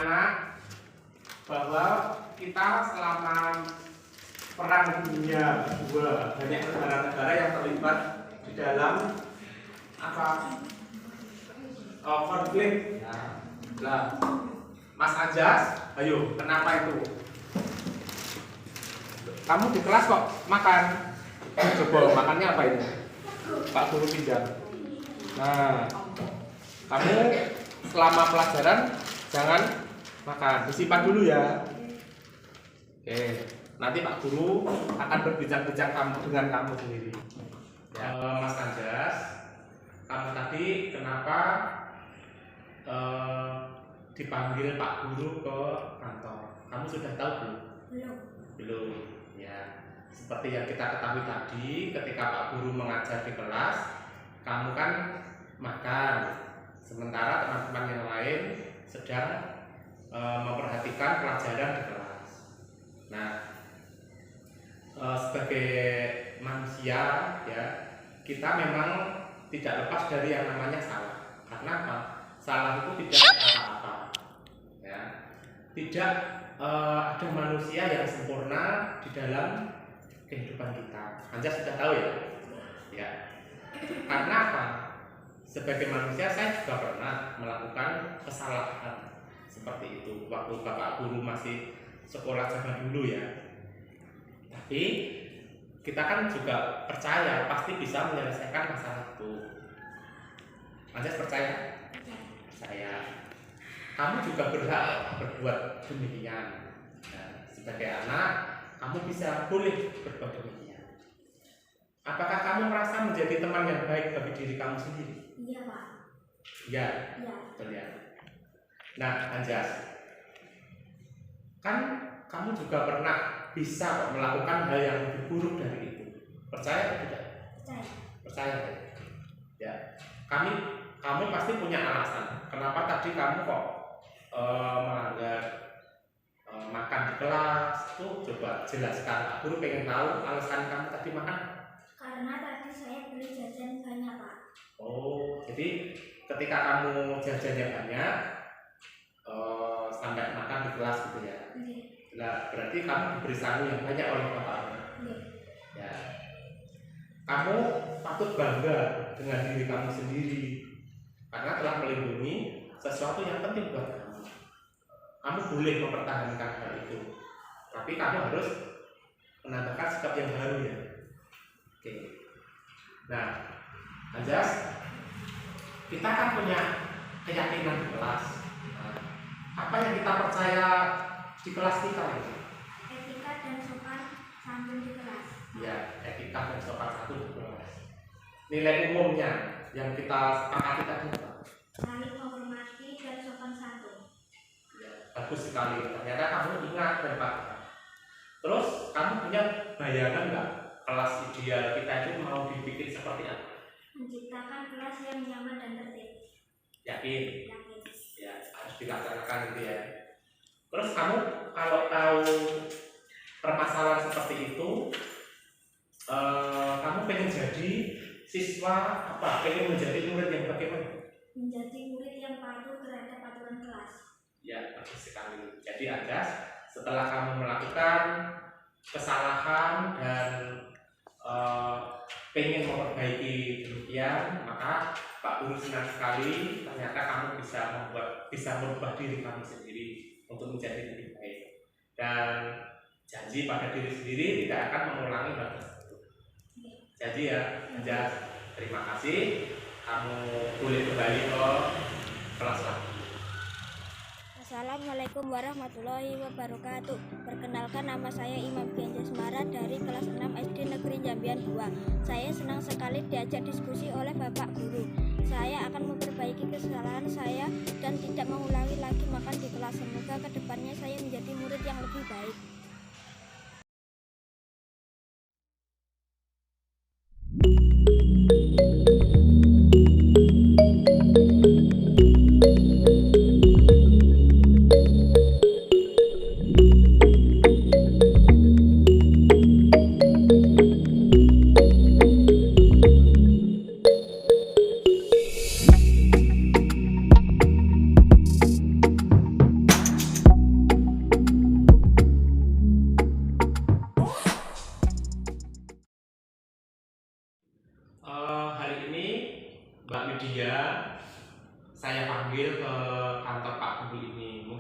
anak-anak bahwa kita selama Perang Dunia II banyak negara-negara yang terlibat di dalam konflik. Nah, Mas Anjas, ayo, kenapa itu? Kamu di kelas kok makan? Coba makannya apa ini? Pak Guru pinjam. Nah, kamu selama pelajaran jangan makan, disimpan dulu ya. Oke, nanti Pak Guru akan berbincang-bincang dengan kamu sendiri. Ya. Mas Anjas, kamu tadi kenapa dipanggil Pak Guru ke kantor? Kamu sudah tahu belum? Belum. Ya, seperti yang kita ketahui tadi, ketika Pak Guru mengajar di kelas, kamu kan makan, sementara teman-teman yang lain sedang memperhatikan pelajaran di kelas. Nah, sebagai manusia ya, kita memang tidak lepas dari yang namanya salah. Karena apa? Salah itu tidak apa-apa. Ya, tidak ada manusia yang sempurna di dalam kehidupan kita. Anda sudah tahu ya? Ya. Karena apa? Sebagai manusia saya juga pernah melakukan kesalahan seperti itu waktu Bapak Guru masih sekolah zaman dulu ya. Tapi kita kan juga percaya pasti bisa menyelesaikan masalah itu. Anda percaya? Percaya. Kamu juga berhak berbuat demikian. Nah, sebagai anak, kamu boleh berbuat demikian. Apakah kamu merasa menjadi teman yang baik bagi diri kamu sendiri? Iya, Pak. Iya. Iya. Betul ya. Nah, Anjas, kan kamu juga pernah bisa melakukan hal yang lebih buruk dari itu. Percaya atau tidak? Percaya. Percaya. Ya. Kamu pasti punya alasan. Kenapa tadi kamu kok melanggar makan di kelas? Tuh coba jelaskan. Pak Guru pengen tahu alasan kamu tadi makan. Karena tadi saya beli jajan banyak, Pak. Oh, jadi ketika kamu jajannya banyak, sampai makan di kelas gitu ya? Iya. Nah, berarti kamu diberi sangu yang banyak oleh Bapak. Iya. Ya. Kamu patut bangga dengan diri kamu sendiri karena telah melindungi sesuatu yang penting buat kamu. Kamu boleh mempertahankan hal itu, tapi kamu harus menambahkan sikap yang baru ya. Oke. Nah, Anjas, kita kan punya keyakinan di kelas. Nah, apa yang kita percaya di kelas kita ini? Etika dan sopan santun di kelas. Ya, etika dan sopan santun di kelas. Nilai umumnya yang kita sepakati tadi apa? Saling menghormati dan sopan santun. Ya, bagus sekali. Ternyata kamu ingat dan paham. Terus kamu punya bayangan nggak kelas ideal kita itu mau dibikin seperti apa? Menciptakan kelas yang nyaman dan tertib. Yakin? Yakin. Ya, harus dilaksanakan gitu ya. Terus kamu kalau tahu permasalahan seperti itu, kamu pengen jadi siswa apa? Pengen menjadi murid yang bagaimana? Menjadi murid yang patuh terhadap aturan kelas. Ya, bagus sekali. Jadi Anjas, setelah kamu melakukan kesalahan dan pengen memperbaiki demikian, maka Pak Guru senang sekali ternyata kamu bisa merubah diri kamu sendiri untuk menjadi lebih baik dan janji pada diri sendiri tidak akan mengulangi hal tersebut. Jadi ya, Anjas, terima kasih. Kamu boleh kembali ke kelas lagi. Assalamualaikum warahmatullahi wabarakatuh. Perkenalkan, nama saya Imam Genjas Mara dari kelas 6 SD Negeri Jambian 2. Saya senang sekali diajak diskusi oleh Bapak Guru. Saya akan memperbaiki kesalahan saya dan tidak mengulangi lagi makan di kelas. Semoga kedepannya saya menjadi murid yang lebih baik.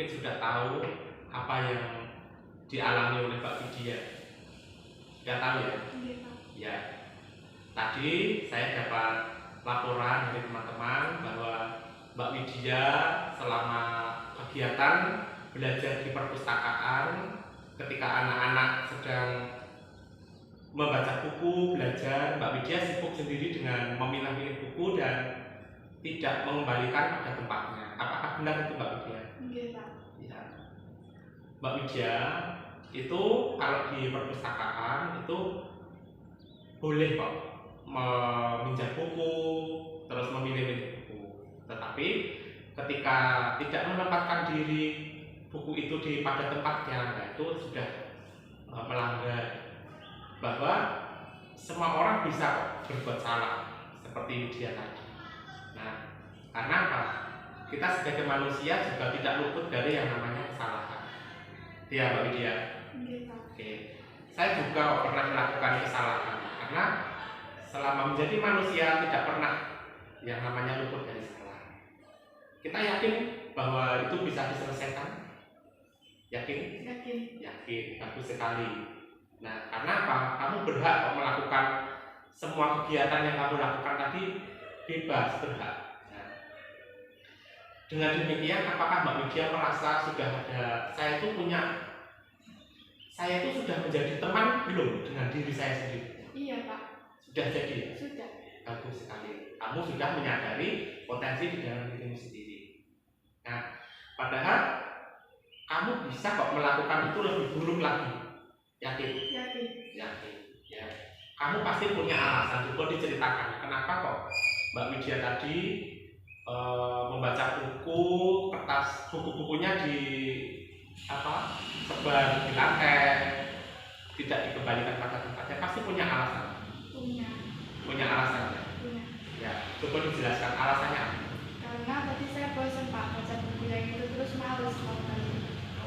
mungkin sudah tahu apa yang dialami oleh Mbak Widya. Sudah tahu ya? Ya. Tadi saya dapat laporan dari teman-teman bahwa Mbak Widya selama kegiatan belajar di perpustakaan, ketika anak-anak sedang membaca buku, belajar, Mbak Widya sibuk sendiri dengan memilah-milih buku dan tidak mengembalikan pada tempatnya. Apakah benar itu Mbak Widya? Ya. Mbak Widya itu kalau di perpustakaan itu boleh kok meminjam buku, terus memilih-milih buku. Tetapi ketika tidak menempatkan diri buku itu pada tempatnya, nah itu sudah melanggar. Bahwa semua orang bisa berbuat salah seperti dia tadi. Nah, karena apa? Kita sebagai manusia juga tidak luput dari yang namanya kesalahan. Iya, Mbak Widya. Oke. Saya juga pernah melakukan kesalahan karena selama menjadi manusia tidak pernah yang namanya luput dari salah. Kita yakin bahwa itu bisa diselesaikan? Yakin? Yakin, bagus sekali. Nah, karena apa? Kamu berhak melakukan semua kegiatan yang kamu lakukan tadi, bebas, berhak. Nah, dengan demikian, apakah Mbak Widya merasa sudah ada, saya itu sudah menjadi teman belum dengan diri saya sendiri? Iya, Pak. Sudah jadi ya? Sudah. Bagus sekali. Kamu sudah menyadari potensi di dalam dirimu sendiri. Nah, padahal kamu bisa kok melakukan itu lebih buruk lagi. Yakin? Yakin. Ya. Kamu pasti punya alasan. Coba diceritakan. Kenapa kok Mbak Widya tadi membaca buku, kertas buku-bukunya sebar di lantai, tidak dikembalikan pada tempatnya? Pasti punya alasan. Punya alasan. Ya, coba dijelaskan alasannya apa? Karena tadi saya bosan Pak baca buku yang itu, terus males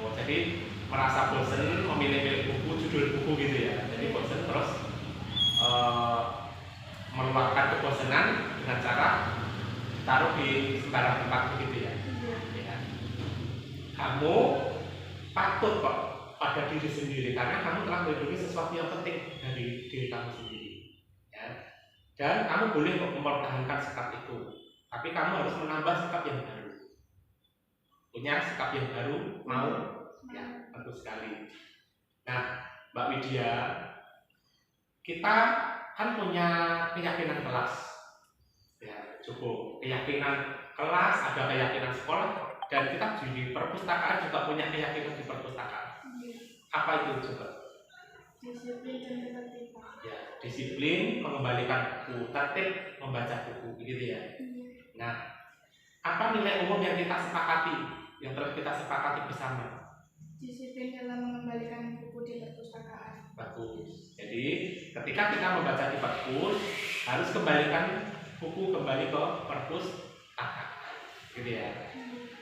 Oh, jadi merasa bosan memilih-milih buku, judul buku gitu ya. Jadi bosan terus meluapkan kebosanan dengan cara taruh di sembarang tempat begitu ya. Ya. Kamu patut kok pada diri sendiri karena kamu telah melindungi sesuatu yang penting dari diri kamu sendiri. Ya. Dan kamu boleh kok mempertahankan sikap itu, tapi kamu harus menambah sikap yang baru. Punya sikap yang baru, mau? Ya, bagus sekali. Nah, Mbak Widya, kita kan punya keyakinan kelas. Ya, cukup. Keyakinan kelas, ada keyakinan sekolah, dan kita di perpustakaan juga punya keyakinan di perpustakaan. Apa itu coba? Disiplin dan ketertiban. Ya, disiplin, mengembalikan buku, tertib, membaca buku, gitu ya. Nah, apa nilai umum yang kita sepakati, yang telah kita sepakati bersama? Disiplin dalam mengembalikan buku di perpustakaan. Bagus. Jadi, ketika kita membaca di perpus, harus kembalikan buku kembali ke perpustakaan, gitu ya.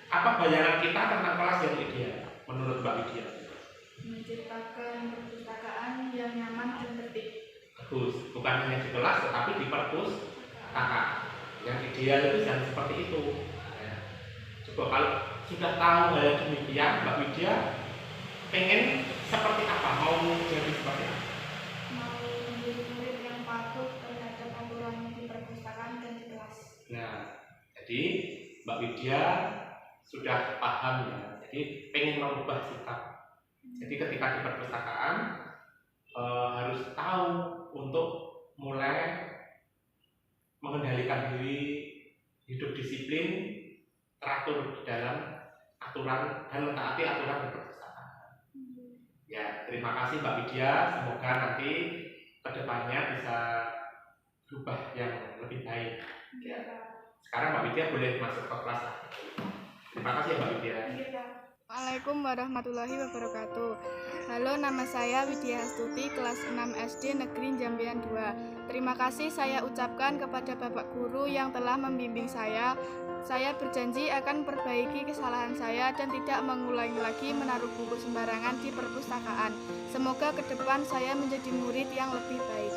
Apa bayangan kita tentang kelas yang ideal menurut Mbak Widya? Menciptakan perpustakaan yang nyaman dan tertib. Bagus. Bukan hanya di kelas, tetapi di perpustakaan. Yang ideal itu jangan seperti itu. Ya. Coba kalau sudah tahu hal yang demikian, Mbak Widya pengen seperti apa? Mau jadi seperti apa? Mau menjadi murid yang patuh terhadap aturan di perpustakaan dan di kelas. Nah, jadi Mbak Widya sudah paham ya. Jadi pengen merubah sikap. Jadi ketika di perpustakaan harus tahu untuk mulai mengendalikan diri, hidup disiplin, teratur di dalam aturan dan mentaati aturan di perpustakaan. Ya, terima kasih Mbak Widya. Semoga nanti kedepannya bisa berubah yang lebih baik. Ya. Sekarang Mbak Widya boleh masuk ke kelas. Terima kasih Mbak Widya. Assalamualaikum warahmatullahi wabarakatuh. Halo, nama saya Widya Astuti, kelas 6 SD Negeri Jambian 2. Terima kasih saya ucapkan kepada Bapak Guru yang telah membimbing saya. Saya berjanji akan perbaiki kesalahan saya dan tidak mengulangi lagi menaruh buku sembarangan di perpustakaan. Semoga ke depan saya menjadi murid yang lebih baik.